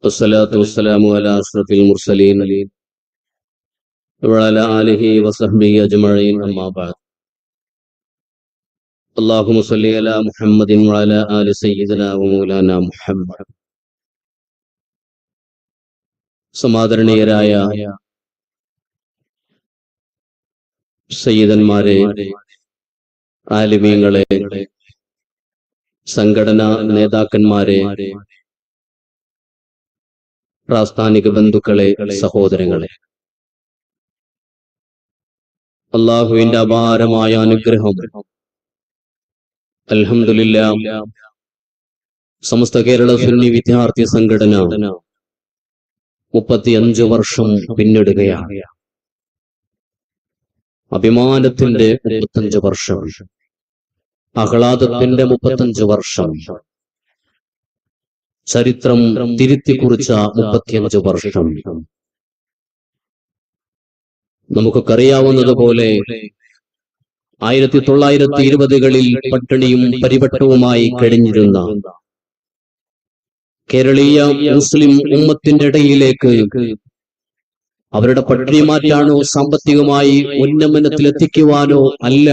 والصلاة والسلام على أشرف المرسلين وعلى آله وصحبه أجمعين أما بعد. اللهم صل على محمد وعلى آل سيدنا ومولانا محمد. സമാദരണീയരായ സയ്യിദന്മാരെ, ആലിമീങ്ങളെ, സംഘടനാ നേതാക്കന്മാരെ, പ്രാസ്ഥാനിക ബന്ധുക്കളെ, സഹോദരങ്ങളെ, അല്ലാഹുവിന്റെ അപാരമായ അനുഗ്രഹം അൽഹംദുലില്ലാഹ് സമസ്ത കേരള സുന്നി വിദ്യാർത്ഥി സംഘടന 35 വർഷം പിന്നിടുകയാണ്. അഭിമാനത്തിന്റെ 35 വർഷം, ആഹ്ലാദത്തിന്റെ 35 വർഷം, ചരിത്രം തിരുത്തി കുറിച്ച 35 വർഷം. നമുക്കൊക്കെ അറിയാവുന്നതുപോലെ 1920കളിൽ പട്ടിണിയും പരിവട്ടവുമായി കഴിഞ്ഞിരുന്ന കേരളീയ മുസ്ലിം ഉമ്മത്തിന്റെ ഇടയിലേക്ക് അവരുടെ പട്ടിണി മാറ്റാനോ സാമ്പത്തികമായി ഉന്നമനത്തിലെത്തിക്കുവാനോ അല്ല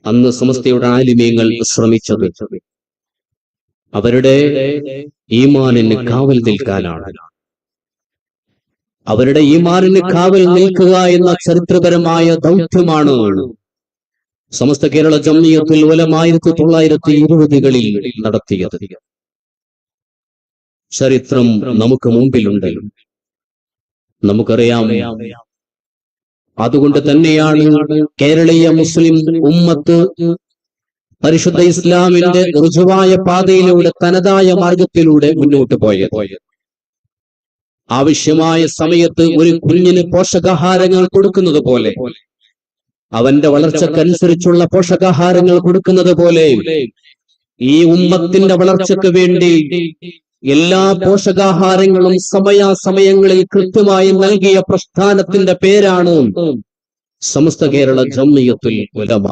അന്ന് സമസ്തയുടെ ആലിമീങ്ങൾ ശ്രമിച്ചത്. അവരുടെ ഈമാനിന് കാവൽ നിൽക്കാനാണ്. അവരുടെ ഈമാനിന് കാവൽ നിൽക്കുക എന്ന ചരിത്രപരമായ ദൗത്യമാണ് സമസ്ത കേരള ജംഇയ്യത്തുൽ ഉലമ 1920കളിൽ നടത്തിയത്. ചരിത്രം നമുക്ക് മുമ്പിലുണ്ട്, നമുക്കറിയാം. അതുകൊണ്ട് തന്നെയാണ് കേരളീയ മുസ്ലിം ഉമ്മത്ത് പരിശുദ്ധ ഇസ്ലാമിന്റെ ഋജുവായ പാതയിലൂടെ തനതായ മാർഗത്തിലൂടെ മുന്നോട്ട് പോയത്. ആവശ്യമായ സമയത്ത് ഒരു കുഞ്ഞിന് പോഷകാഹാരങ്ങൾ കൊടുക്കുന്നത് പോലെ, അവന്റെ വളർച്ചക്കനുസരിച്ചുള്ള പോഷകാഹാരങ്ങൾ കൊടുക്കുന്നത് പോലെ, ഈ ഉമ്മത്തിന്റെ വളർച്ചയ്ക്ക് വേണ്ടി എല്ലാ പോഷകാഹാരങ്ങളും സമയാസമയങ്ങളിൽ കൃത്യമായി നൽകിയ പ്രസ്ഥാനത്തിന്റെ പേരാണ് സമസ്ത കേരള ജംഇയ്യത്തുൽ ഉലമ.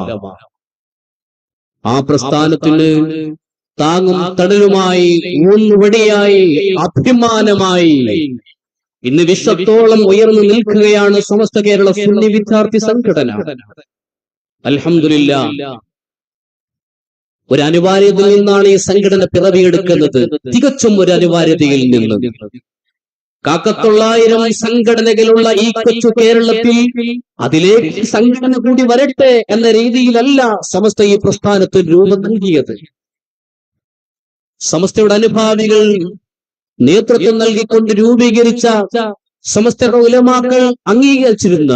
ആ പ്രസ്ഥാനത്തിന് താങ്ങും തണലുമായി, ഊന്നുവടിയായി, അഭിമാനമായി ഇന്ന് വിശ്വത്തോളം ഉയർന്നു നിൽക്കുകയാണ് സമസ്ത കേരള സുന്നി വിദ്യാർത്ഥി സംഘടന. അൽഹംദുലില്ലാഹ്, ഒരു അനിവാര്യതയിൽ നിന്നാണ് ഈ സംഘടന പിറവിയെടുക്കുന്നത്. തികച്ചും ഒരു അനിവാര്യതയിൽ നിന്ന്. 900 സംഘടനകളുള്ള ഈ കൊച്ചു കേരളത്തിൽ അതിലേക്ക് സംഘടന കൂടി വരട്ടെ എന്ന രീതിയിലല്ല സമസ്ത ഈ പ്രസ്ഥാനത്തിന് രൂപം നൽകിയത്. സമസ്തയുടെ അനുഭാവികൾ നേതൃത്വം നൽകിക്കൊണ്ട് രൂപീകരിച്ച സമസ്തയുടെ ഉലമാക്കൾ അംഗീകരിച്ചിരുന്ന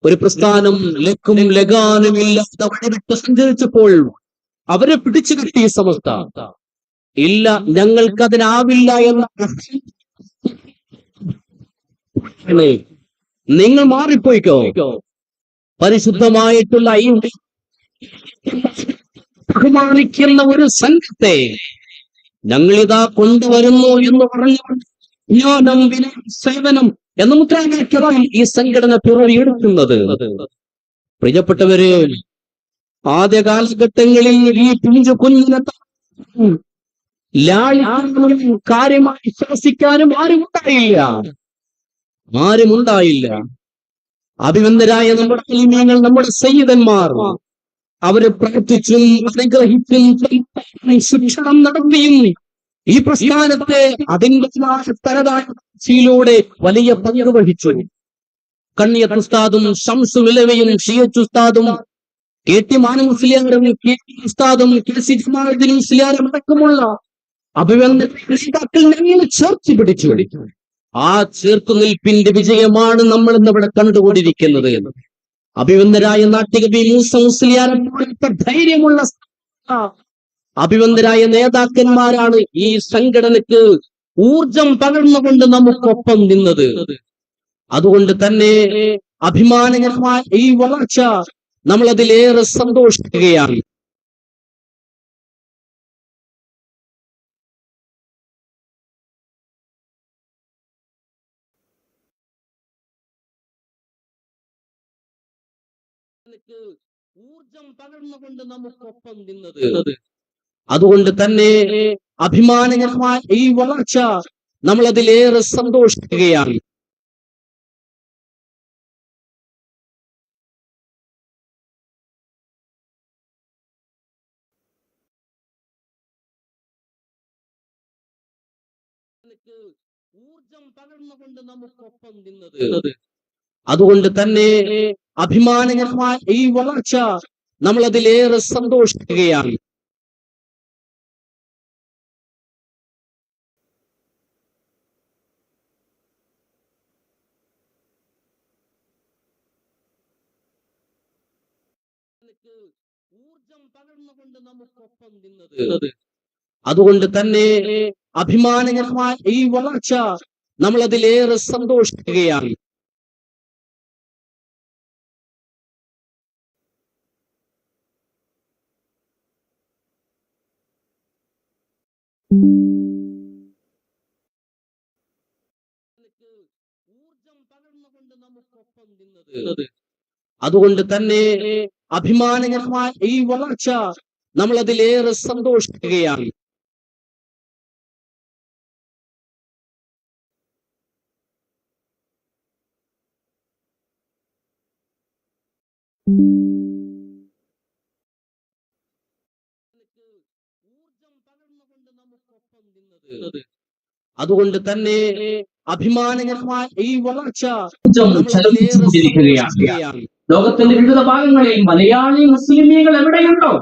ഒരു പ്രസ്ഥാനം ലക്കും ലഗാനും ഇല്ലാതെ വഴിവിട്ട് സഞ്ചരിച്ചപ്പോൾ അവരെ പിടിച്ചു കിട്ടിയ സമസ്ത ഇല്ല, ഞങ്ങൾക്കതിനാവില്ല എന്ന നിങ്ങൾ മാറിപ്പോയിക്കോ. പരിശുദ്ധമായിട്ടുള്ള ഈ ബഹുമാനിക്കുന്ന ഒരു സംഘത്തെ ഞങ്ങളിതാ കൊണ്ടുവരുന്നു എന്ന് പറഞ്ഞുകൊണ്ട് ജ്ഞാനം, സേവനം എന്ന മുദ്രാവാക്യമായി ഈ സംഘടന പിറവിയെടുക്കുന്നത്. പ്രിയപ്പെട്ടവര്, ആദ്യ കാലഘട്ടങ്ങളിൽ ഈ പിഞ്ചു കുഞ്ഞിനെ ലാളിക്കാനും കാര്യമായി ശ്വസിക്കാനും ആരുമുണ്ടായില്ല. അഭിനന്ദരായ നമ്മുടെ ആലിമീങ്ങൾ, നമ്മുടെ സയ്യിദന്മാർ, അവരെ പ്രവർത്തിച്ചും അനുഗ്രഹിച്ചും ശിക്ഷണം നടത്തിയും ഈ പ്രസ്ഥാനത്തെ അതിന്റെ തനതായിലൂടെ വലിയ പങ്ക് വഹിച്ചു. കണ്ണിയത്ത് ഉസ്താദും ശംസുൽ ഉലമയും ഷിയത്ത് ഉസ്താദും കെ.ടി. മാനു മുസ്ലിയാരും കെ.ടി. ഉസ്താദും കെ.സി. ജമാലുദ്ദീൻ മുസ്ലിയാരും അടക്കമുള്ള അഭിനന്ദനങ്ങൾ ഞങ്ങൾ ചേർത്ത് പിടിച്ചു. ആ ചേർത്തുനിൽപ്പിന്റെ വിജയമാണ് നമ്മൾ ഇന്നിവിടെ കണ്ടുകൊണ്ടിരിക്കുന്നത്. അഭിവന്ദരായ നാട്ടുകവി മൂസ മുസ്ലിയാർ ധൈര്യമുള്ള അഭിവന്ദരായ നേതാക്കന്മാരാണ് ഈ സംഘടനയ്ക്ക് ഊർജം പകർന്നുകൊണ്ട് നമുക്കൊപ്പം നിന്നത്. അതുകൊണ്ട് തന്നെ അഭിമാനകരമായ ഈ വളർച്ച നമ്മൾ അതിലേറെ സന്തോഷിക്കുകയാണ്. ഊർജം പകർന്നുകൊണ്ട് നമുക്കൊപ്പം നിന്നത്. അതുകൊണ്ട് തന്നെ അഭിമാനകരമായ ഈ വളർച്ച നമ്മൾ അതിലേറെ സന്തോഷിക്കുകയാണ്. ഊർജം പകർന്നുകൊണ്ട് നമുക്കൊപ്പം നിന്നത്, അതുകൊണ്ട് തന്നെ അഭിമാനകരമായ ഈ വളർച്ച നമ്മൾ അതിലേറെ സന്തോഷിക്കുകയാണ്. ഊർജം പകർന്നുകൊണ്ട് നമുക്കൊപ്പം നിന്നത്, അതുകൊണ്ട് തന്നെ അഭിമാനകരമായ ഈ വളർച്ച നമ്മൾ അതിലേറെ സന്തോഷിക്കുകയാണ്. ഊർജം പകർന്നുകൊണ്ട് നമുക്കൊപ്പം നിന്നത്, അതുകൊണ്ട് തന്നെ അഭിമാനകരമായ ഈ വളർച്ച നമ്മൾ അതിലേറെ സന്തോഷിക്കുകയാണ്. ഊർജം പകർന്നുകൊണ്ട് നമുക്കൊപ്പം നിന്നത്, അതുകൊണ്ട് തന്നെ അഭിമാനകരമായ ഈ വളർച്ച ചെലവിച്ചുകൊണ്ടിരിക്കുകയാണ്. ലോകത്തിന്റെ വിവിധ ഭാഗങ്ങളിൽ മലയാളി മുസ്ലിമീങ്ങൾ എവിടെയുണ്ടോ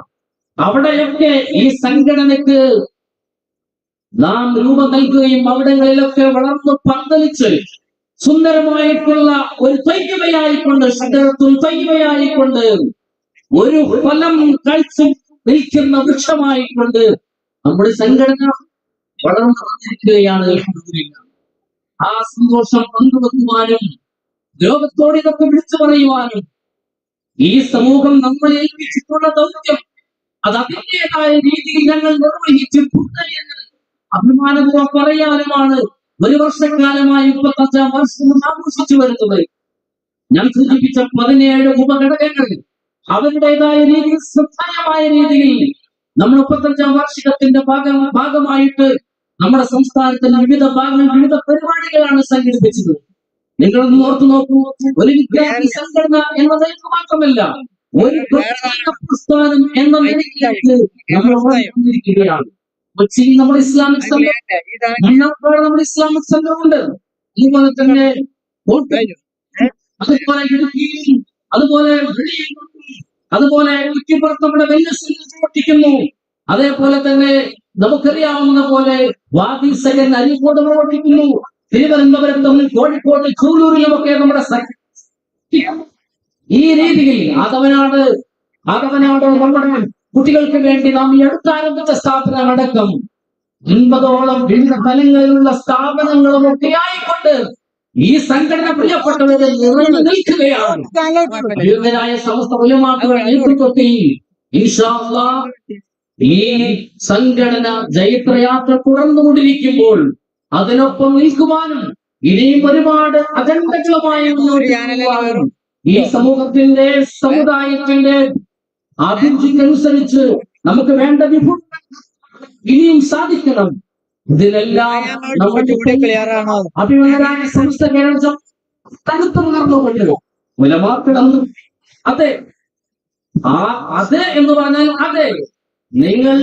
അവിടെയൊക്കെ ഈ സംഘടനയ്ക്ക് നാം രൂപം നൽകുകയും അവിടങ്ങളിലൊക്കെ വളർന്നു പന്തലിച്ച് സുന്ദരമായിട്ടുള്ള ഒരു ത്വയ്യവയായിക്കൊണ്ട് ഷജറത്തുൽ ത്വയ്യവയായിക്കൊണ്ട് ഒരു ഫലം കഴിച്ചു നിൽക്കുന്ന വൃക്ഷമായിക്കൊണ്ട് നമ്മുടെ സംഘടന വളർന്നു വന്നിരിക്കുകയാണ്. ആ സന്തോഷം പങ്കുവെക്കുവാനും ലോകത്തോട് ഇതൊക്കെ വിളിച്ചു പറയുവാനും ഈ സമൂഹം നമ്മളെ ഏൽപ്പിച്ചിട്ടുള്ള ദൗത്യം അത് അതിൻ്റെതായ രീതിയിൽ ഞങ്ങൾ നിർവഹിച്ചിട്ടുണ്ട് എന്ന് അഭിമാനപൂർവ്വം പറയാനുമാണ് ഒരു വർഷക്കാലമായി 35-ാം വർഷം ആഘോഷിച്ചു വരുന്നത്. ഞാൻ സൂചിപ്പിച്ച 17 ഉപഘടകങ്ങൾ അവരുടേതായ രീതിയിൽ ശ്രദ്ധേയമായ രീതിയിൽ നമ്മൾ 35-ാം വാർഷികത്തിന്റെ ഭാഗമായിട്ട് നമ്മുടെ സംസ്ഥാനത്തിന്റെ വിവിധ ഭാഗങ്ങളിൽ വിവിധ പരിപാടികളാണ് സംഘടിപ്പിച്ചത്. നിങ്ങളൊന്ന് ഓർത്തു നോക്കൂ, ഒരു വിദ്യാർത്ഥി സംഘടന എന്നതിലേക്ക് മാത്രമല്ല ഒരു പ്രസ്ഥാനം എന്ന നിലയിലേക്ക് നമ്മൾ വന്നിരിക്കുകയാണ്. കൊച്ചിയിൽ നമ്മുടെ ഇസ്ലാമിക് സംഘം, നമ്മുടെ ഇസ്ലാമിക് സംഘമുണ്ട്. അതുപോലെ തന്നെ അതുപോലെ ഇടുക്കിയിൽ, അതുപോലെ അതുപോലെ കുറ്റിപ്പുറത്ത് നമ്മുടെ വെല്ലസിൽ പ്രവർത്തിക്കുന്നു. അതേപോലെ തന്നെ നമുക്കറിയാവുന്ന പോലെ വാദി സകൻ അരീക്കോട് പ്രവർത്തിക്കുന്നു. തിരുവനന്തപുരത്തും കോഴിക്കോട് ചൂലൂരിലുമൊക്കെ നമ്മുടെ ഈ രീതിയിൽ ആദവനാട് നമ്മുടെ കുട്ടികൾക്ക് വേണ്ടി നാം ഈ അടുത്താരംഭിച്ച സ്ഥാപനമടക്കം 50ഓളം വിവിധ തലങ്ങളിലുള്ള സ്ഥാപനങ്ങളും ഒക്കെ ആയിക്കൊണ്ട് ഈ സംഘടന പ്രിയപ്പെട്ടവരെ നിറഞ്ഞു നിൽക്കുകയാണ്. വിവിധരായ സമസ്ത ഉലമാക്കളുടെ നേതൃത്വത്തിൽ ഇൻഷാ അല്ലാഹ് ഈ സംഘടന ജൈത്രയാത്ര തുടർന്നുകൊണ്ടിരിക്കുമ്പോൾ അതിനൊപ്പം നിൽക്കുവാനും ഇനിയും ഒരുപാട് അജണ്ടകളുമായി ഈ സമൂഹത്തിന്റെ സമുദായത്തിന്റെ അഭിരുചിക്കനുസരിച്ച് നമുക്ക് വേണ്ട വിഭവം ഇനിയും സാധിക്കണം. ഇതിലെല്ലാം അഭിമാനരായ സംസ്ഥ കേരളം തണുത്തു പകർന്നുകൊണ്ട് ഉലമാക്കളെന്നും അതെ അതെ എന്ന് പറഞ്ഞാൽ അതെ നിങ്ങൾ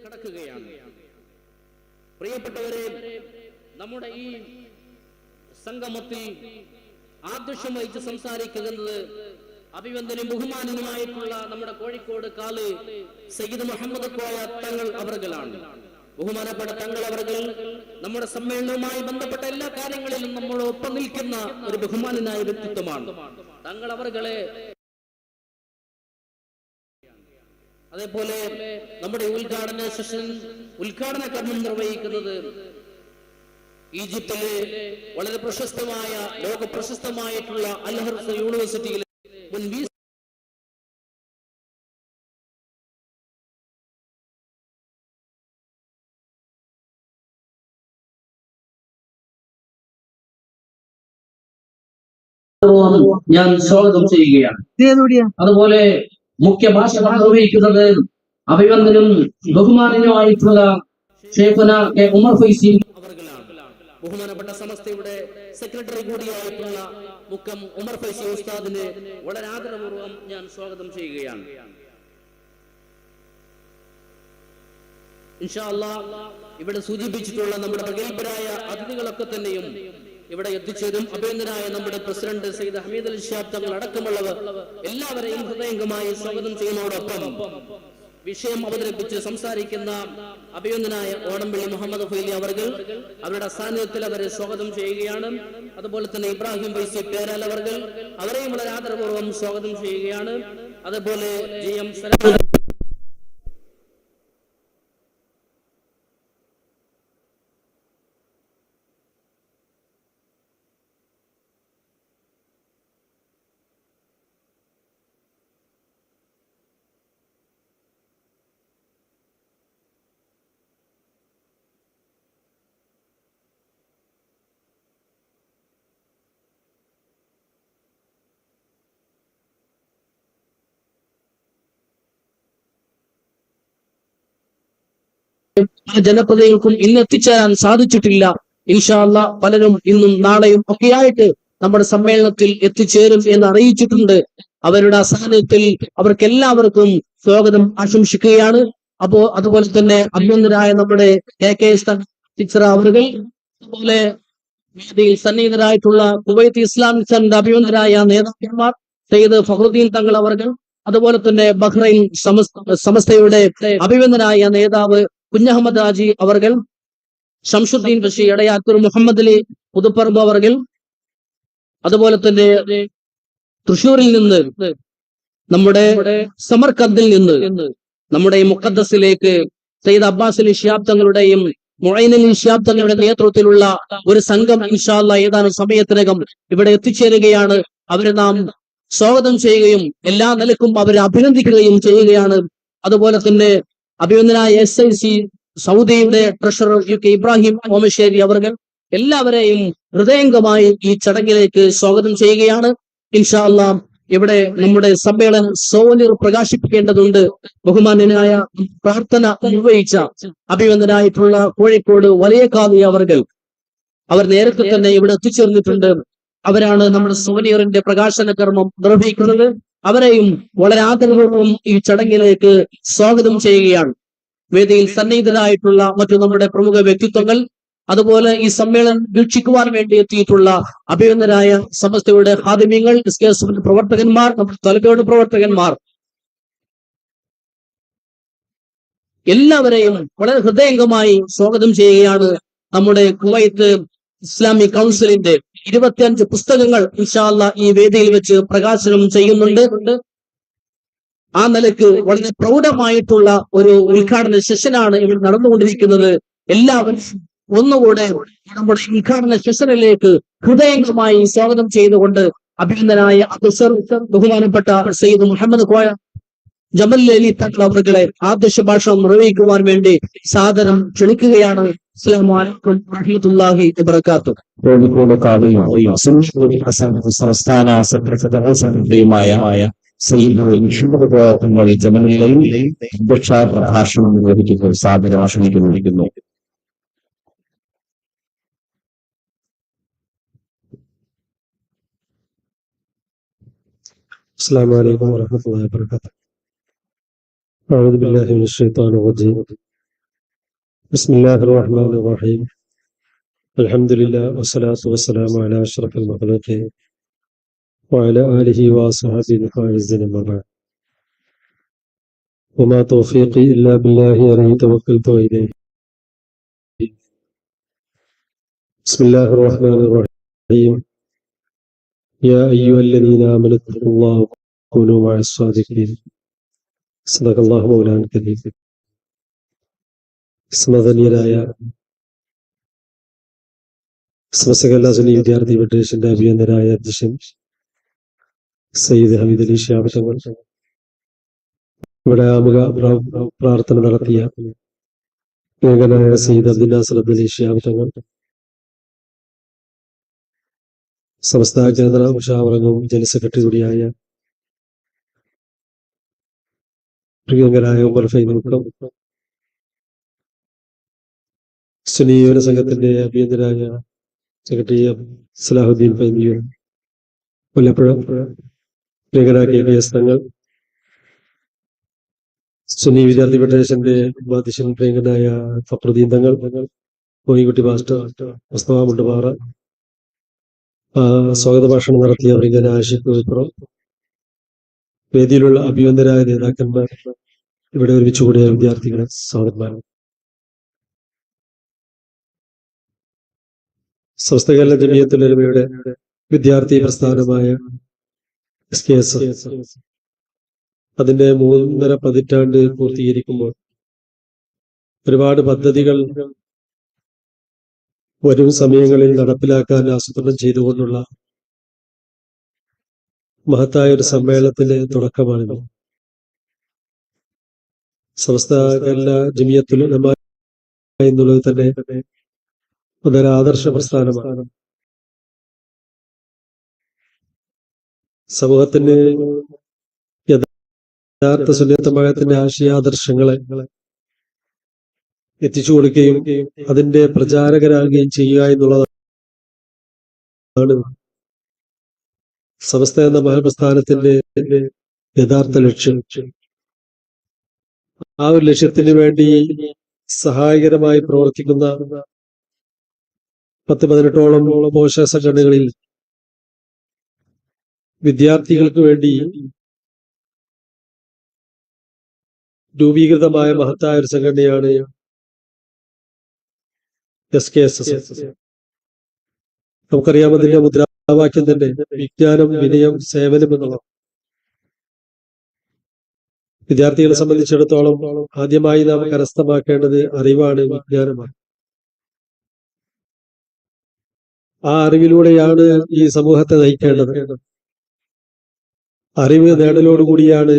കടക്കുകയാണ്. പ്രിയപ്പെട്ടവരെ, നമ്മുടെ ഈ സംഗമത്തിൽ ആദർശം വഹിച്ച് സംസാരിക്കുന്നത് അഭിവന്ദനും ബഹുമാനനുമായിട്ടുള്ള നമ്മുടെ കോഴിക്കോട് കാല് സയ്യിദ് മുഹമ്മദ് കോയ തങ്ങൾ അവറുകളാണ്. ബഹുമാനപ്പെട്ട തങ്ങൾ അവറുകൾ നമ്മുടെ സമ്മേളനവുമായി ബന്ധപ്പെട്ട എല്ലാ കാര്യങ്ങളിലും നമ്മളൊപ്പം നിൽക്കുന്ന ഒരു ബഹുമാനനായ വ്യക്തിത്വമാണ്. തങ്ങൾ അവറുകളെ അതേപോലെ നമ്മുടെ ഉദ്ഘാടന കർമ്മം നിർവഹിക്കുന്നത് ഈജിപ്തിലെ വളരെ പ്രശസ്തമായ ലോക പ്രശസ്തമായിട്ടുള്ള അൽഅസ്ഹർ യൂണിവേഴ്സിറ്റിയിലെ മുൻ ഞാൻ സ്വാഗതം ചെയ്യുകയാണ്. അതുപോലെ മുഖ്യ ഭാഷണം നിർവഹിക്കുന്നത് അഭിനന്ദനും ബഹുമാനനുമായിട്ടുള്ള ഷേഖുന കെ ഉമർ ഫൈസി അവർകളാണ്. ബഹുമാനപ്പെട്ട സമസ്തയുടെ സെക്രട്ടറി കൂടിയായിട്ടുള്ള മുക്കം ഉമർ ഫൈസി ഉസ്താദിനെ വളരെ ആദരപൂർവ്വം ഞാൻ സ്വാഗതം ചെയ്യുകയാണ്. ഇൻഷാ അല്ലാഹ് ഇവിടെ സൂചിപ്പിച്ചിട്ടുള്ള നമ്മുടെ പ്രഗത്ഭരായ അതിഥികളൊക്കെ തന്നെയും ഇവിടെ എത്തിച്ചേരും. അഭിനന്ദനായ നമ്മുടെ പ്രസിഡന്റ് സയ്യിദ് ഹമീദ് അലി ശിഹാബ് തങ്ങൾ അടക്കമുള്ളവർ എല്ലാവരെയും ഹൃദയംഗമായി സ്വാഗതം ചെയ്യുന്നതോടൊപ്പം വിഷയം അവതരിപ്പിച്ച് സംസാരിക്കുന്ന അഭിനന്ദനായ ഓടംപള്ളി മുഹമ്മദ് ഫൈലി അവർകൾ അവരുടെ സാന്നിധ്യത്തിൽ അവരെ സ്വാഗതം ചെയ്യുകയാണ്. അതുപോലെ തന്നെ ഇബ്രാഹിം വൈസി പേരാൽ അവർകൾ അവരെയും വളരെ ആദരപൂർവ്വം സ്വാഗതം ചെയ്യുകയാണ്. അതുപോലെ GM ജനപ്രതിനിധികൾക്കും ഇന്ന് എത്തിച്ചേരാൻ സാധിച്ചിട്ടില്ല. ഇൻഷാ അല്ലാഹ് പലരും ഇന്നും നാളെയും ഒക്കെയായിട്ട് നമ്മുടെ സമ്മേളനത്തിൽ എത്തിച്ചേരും എന്ന് അറിയിച്ചിട്ടുണ്ട്. അവരുടെ അസാന്നിധ്യത്തിൽ അവർക്ക് എല്ലാവർക്കും സ്വാഗതം ആശംസിക്കുകയാണ്. അതുപോലെ തന്നെ അഭിനന്ദനായ നമ്മുടെ KK ടീച്ചർ അവர்கள், അതുപോലെ വേദിയിൽ സന്നിഹിതരായിട്ടുള്ള കുവൈത്ത് ഇസ്ലാമിക് സെന്റർ അഭിനന്ദനായ നേതാക്കന്മാർ സയ്യിദ് ഫഖറുദ്ദീൻ തങ്ങൾ അവர்கள், അതുപോലെ തന്നെ ബഹ്റൈൻ സമസ്തയുടെ അഭിനന്ദനായ നേതാവ് കുഞ്ഞഹമ്മദ് ഹാജി അവർകൾ, ഷംസുദ്ദീൻ ബഷീർ എടയാത്തൂർ, മുഹമ്മദ് അലി പുതുപ്പറമ്പ് അവർകൾ, അതുപോലെ തന്നെ തൃശ്ശൂരിൽ നിന്ന് നമ്മുടെ സമർക്കന്ദിൽ നിന്ന് നമ്മുടെ മുഖദ്ദസിലേക്ക് സയ്യിദ് അബ്ബാസ് അലി ശിഹാബ് തങ്ങളുടെയും മുഈൻ അലി ശിഹാബ് തങ്ങളുടെ നേതൃത്വത്തിലുള്ള ഒരു സംഘം ഇൻഷാ അല്ലാഹ് ഏതാനും സമയത്തിനകം ഇവിടെ എത്തിച്ചേരുകയാണ്. അവരെ നാം സ്വാഗതം ചെയ്യുകയും എല്ലാ നിലക്കും അവരെ അഭിനന്ദിക്കുകയും ചെയ്യുകയാണ്. അതുപോലെ തന്നെ അഭിനന്ദനായ SIC സൗദിയുടെ ട്രഷറർ UK ഇബ്രാഹിം ഓമശ്ശേരി അവർകൾ എല്ലാവരെയും ഹൃദയംഗമായി ഈ ചടങ്ങിലേക്ക് സ്വാഗതം ചെയ്യുകയാണ്. ഇൻഷാ അല്ലാഹ് ഇവിടെ നമ്മുടെ സമ്മേളനം സോനിർ പ്രകാശിപ്പിക്കേണ്ടതുണ്ട്. ബഹുമാന്യനായ പ്രാർത്ഥന നിർവഹിച്ച അഭിനന്ദനായിട്ടുള്ള കോഴിക്കോട് വലിയ കാവി അവർ നേരത്തെ തന്നെ ഇവിടെ എത്തിച്ചേർന്നിട്ടുണ്ട്. അവരാണ് നമ്മുടെ സോനിയറിന്റെ പ്രകാശന കർമ്മം നിർവഹിക്കുന്നത്. അവരെയും വളരെ ആദരപൂർവ്വം ഈ ചടങ്ങിലേക്ക് സ്വാഗതം ചെയ്യുകയാണ്. വേദിയിൽ സന്നിഹിതരായിട്ടുള്ള മറ്റു നമ്മുടെ പ്രമുഖ വ്യക്തിത്വങ്ങൾ, അതുപോലെ ഈ സമ്മേളനം വീക്ഷിക്കുവാൻ വേണ്ടി എത്തിയിട്ടുള്ള അഭിനന്ദനായ സമസ്തയുടെ ഹാദിമ്യങ്ങൾ, പ്രവർത്തകന്മാർ, നമ്മുടെ തലയോട് പ്രവർത്തകന്മാർ, എല്ലാവരെയും വളരെ ഹൃദയംഗമായി സ്വാഗതം ചെയ്യുകയാണ്. നമ്മുടെ കുവൈത്ത് ഇസ്ലാമിക് കൗൺസിലിന്റെ 25 പുസ്തകങ്ങൾ ഇൻഷാ അല്ലാഹ് ഈ വേദിയിൽ വെച്ച് പ്രകാശനം ചെയ്യുന്നുണ്ട്. ആ നിലയ്ക്ക് വളരെ പ്രൗഢമായിട്ടുള്ള ഒരു ഉദ്ഘാടന സെഷനാണ് ഇവിടെ നടന്നുകൊണ്ടിരിക്കുന്നത്. എല്ലാവരും ഒന്നുകൂടെ നമ്മുടെ ഉദ്ഘാടന സെഷനിലേക്ക് ഹൃദയംഗമായി സ്വാഗതം ചെയ്തുകൊണ്ട് അഭിനന്ദനായ അഫ്സർ ബഹുമാനപ്പെട്ട സയ്യിദ് മുഹമ്മദ് കോയ ജമൽ അലി തങ്ങൾ അവരുടെ ആദ്യ ഭാഷണം നിർവഹിക്കുവാൻ വേണ്ടി സാദരം ക്ഷണിക്കുകയാണ്. അസ്സലാമു അലൈക്കും വറഹ്മത്തുള്ളാഹി വബറകാതുഹു. കോഴിക്കോട് കാവിയും സംസ്ഥാന സെക്രട്ടറിയുമായ സയ്യിദ് ജമലുല്ലയിൽ അധ്യക്ഷ പ്രഭാഷണം നിർവഹിക്കുന്നു, സാദരം ക്ഷണിക്കുന്നു. السلام عليكم ورحمة الله وبركاته. أعوذ بالله من الشيطان الرجيم. بسم الله الرحمن الرحيم. الحمد لله والصلاة والسلام على أشرف المخلوقين وعلى آله وصحبه الفائزين أما بعد. وما توفيقي إلا بالله عليه توكلت وإليه. بسم الله الرحمن الرحيم. يا أيها الذين آمنوا اتقوا الله وكونوا مع الصادقين. صدق الله مولانا الكريم. സ്മരണീയരായ സമസ്ത കേരള സുന്നി വിദ്യാർത്ഥി ഫെഡറേഷന്റെ അഭിനന്ദനായ അധ്യക്ഷൻ സയ്യിദ് ഹമീദ് അലി ശിഹാബ് തങ്ങൾ, ഇവിടെ ആമുഖ പ്രാർത്ഥന നടത്തിയ ഏകനായ സയ്യിദ് അബ്ദുൽ നാസർ അലി ശിഹാബ് തങ്ങൾ, സമസ്ത കേന്ദ്ര മുഷാവറംഗവും ജനറൽ സെക്രട്ടറി കൂടിയായ പ്രിയങ്കരായ ഉമർ ഫൈനുക്കം, സുന്നി യുവന സംഘത്തിന്റെ അഭിനന്ദനായ സെക്രട്ടറി സലാഹുദ്ദീൻ ഫൈനിയൂർ മുല്ലപ്പുഴ, പ്രിയങ്കരായ KPS തങ്ങൾ, സുന്നി വിദ്യാർത്ഥി ഫെഡറേഷന്റെ ഉപാധ്യക്ഷൻ പ്രിയങ്കനായ ഫക്രുദ്ദീൻ തങ്ങൾ, കോയിക്കുട്ടി മാസ്റ്റർ, മുസ്തഫ മുണ്ടുപാറ, സ്വാഗത ഭാഷണം നടത്തിയ പ്രിയങ്കനായ ആഷിഖ് വിപ്രം, വേദിയിലുള്ള അഭിനന്ദരായ നേതാക്കന്മാർ, ഇവിടെ ഒരുമിച്ച് കൂടിയ വിദ്യാർത്ഥികളെ, സഹോദരന്മാർ. സമസ്ത കേരള ജമിയത്തുൽ ഉലമയുടെ വിദ്യാർത്ഥി പ്രസ്ഥാനമായ SKS അതിന്റെ 3.5 പതിറ്റാണ്ട് പൂർത്തീകരിക്കുമ്പോൾ ഒരുപാട് പദ്ധതികൾ വരും സമയങ്ങളിൽ നടപ്പിലാക്കാൻ ആസൂത്രണം ചെയ്തുകൊണ്ടുള്ള മഹത്തായ ഒരു സമ്മേളനത്തിന്റെ തുടക്കമാണിത്. സമസ്ത കേരള ജമിയത്തുൽ ഉലമ എന്നുള്ളത് തന്നെ അതൊരു ആദർശ പ്രസ്ഥാനമാണ്. സമൂഹത്തിന് യഥാർത്ഥ സുന്നത്തമഴത്തിന്റെ ആശയാദർശങ്ങളെ എത്തിച്ചു കൊടുക്കുകയും അതിന്റെ പ്രചാരകരാകുകയും ചെയ്യുക എന്നുള്ളതാണ് സമസ്ത എന്ന മഹാപ്രസ്ഥാനത്തിന്റെ യഥാർത്ഥ ലക്ഷ്യം. ആ ഒരു ലക്ഷ്യത്തിന് വേണ്ടി സഹായകരമായി പ്രവർത്തിക്കുന്ന 10-18ഓളം പോഷക സംഘടനകളിൽ വിദ്യാർത്ഥികൾക്ക് വേണ്ടി രൂപീകൃതമായ മഹത്തായ ഒരു സംഘടനയാണ് SKS. നമുക്കറിയാം, അതിന്റെ മുദ്രാവാക്യം തന്നെ വിജ്ഞാനം, വിനയം, സേവനം എന്നുള്ളത്. വിദ്യാർത്ഥികളെ സംബന്ധിച്ചിടത്തോളം ആദ്യമായി നാം കരസ്ഥമാക്കേണ്ടത് അറിവാണ്, വിജ്ഞാനമാണ്. ആ അറിവിലൂടെയാണ് ഈ സമൂഹത്തെ നയിക്കേണ്ടത്. അറിവ് നേടലോടുകൂടിയാണ്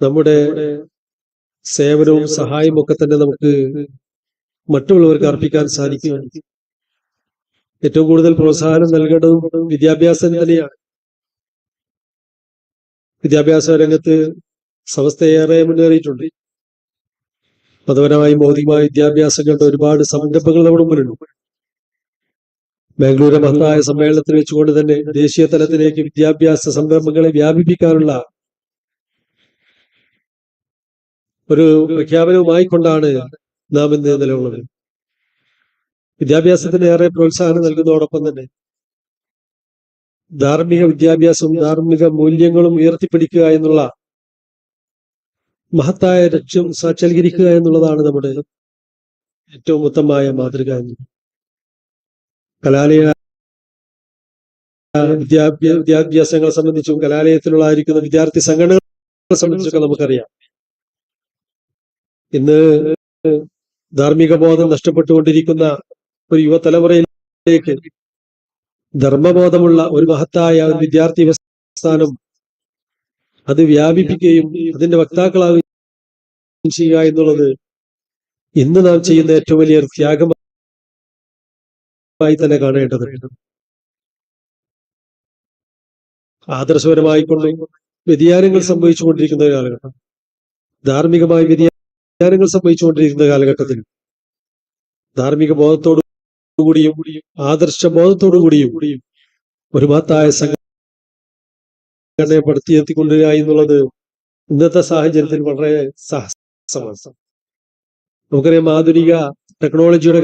നമ്മുടെ സേവനവും സഹായവും ഒക്കെ തന്നെ നമുക്ക് മറ്റുള്ളവർക്ക് അർപ്പിക്കാൻ സാധിക്കുക. ഏറ്റവും കൂടുതൽ പ്രോത്സാഹനം നൽകേണ്ടതും വിദ്യാഭ്യാസം തന്നെയാണ്. വിദ്യാഭ്യാസ രംഗത്ത് സമസ്തയേറെ മുന്നേറിയിട്ടുണ്ട്. മതപരമായും ഭൗതികമായ വിദ്യാഭ്യാസങ്ങളുടെ ഒരുപാട് സംരംഭങ്ങൾ നമ്മുടെ മുമ്പിലുണ്ട്. ബാംഗ്ലൂരിലെ മഹത്തായ സമ്മേളനത്തിൽ വെച്ചുകൊണ്ട് തന്നെ ദേശീയ തലത്തിലേക്ക് വിദ്യാഭ്യാസ സംരംഭങ്ങളെ വ്യാപിപ്പിക്കാനുള്ള ഒരു പ്രഖ്യാപനവുമായി കൊണ്ടാണ് നാം ഇന്ന് നിലകൊള്ളുന്നത്. വിദ്യാഭ്യാസത്തിന് ഏറെ പ്രോത്സാഹനം നൽകുന്നതോടൊപ്പം തന്നെ ധാർമ്മിക വിദ്യാഭ്യാസവും ധാർമ്മിക മൂല്യങ്ങളും ഉയർത്തിപ്പിടിക്കുക എന്നുള്ള മഹത്തായ ലക്ഷ്യം സാക്ഷാത്കരിക്കുക എന്നുള്ളതാണ് നമ്മുടെ ഏറ്റവും ഉത്തമമായ മാതൃക. കലാലയ വിദ്യാഭ്യാസങ്ങളെ സംബന്ധിച്ചും കലാലയത്തിലുള്ളായിരിക്കുന്ന വിദ്യാർത്ഥി സംഘടനകളെ സംബന്ധിച്ചൊക്കെ നമുക്കറിയാം. ഇന്ന് ധാർമ്മിക ബോധം നഷ്ടപ്പെട്ടുകൊണ്ടിരിക്കുന്ന ഒരു യുവതലമുറയിലേക്ക് ധർമ്മബോധമുള്ള ഒരു മഹത്തായ വിദ്യാർത്ഥി പ്രസ്ഥാനം അത് വ്യാപിപ്പിക്കുകയും അതിന്റെ വക്താക്കളാവുകയും ചെയ്യുക എന്നുള്ളത് ഇന്ന് നാം ചെയ്യുന്ന ഏറ്റവും വലിയൊരു ത്യാഗമായി തന്നെ കാണേണ്ടതുണ്ട്. ആദർശപരമായിക്കൊണ്ട് വ്യതിയാനങ്ങൾ സംഭവിച്ചുകൊണ്ടിരിക്കുന്ന കാലഘട്ടം, ധാർമ്മികമായ വ്യതിയാനങ്ങൾ സംഭവിച്ചുകൊണ്ടിരിക്കുന്ന കാലഘട്ടത്തിൽ ധാർമ്മിക ബോധത്തോടുകൂടിയും ആദർശ ബോധത്തോടുകൂടിയും ഒരു മഹത്തായ സംഘടനയെ പടുത്തിയെത്തിക്കൊണ്ടുവരിക എന്നുള്ളത് ഇന്നത്തെ സാഹചര്യത്തിൽ വളരെ സാഹസമാണ്. നമുക്കറിയാം, ആധുനിക ടെക്നോളജിയുടെ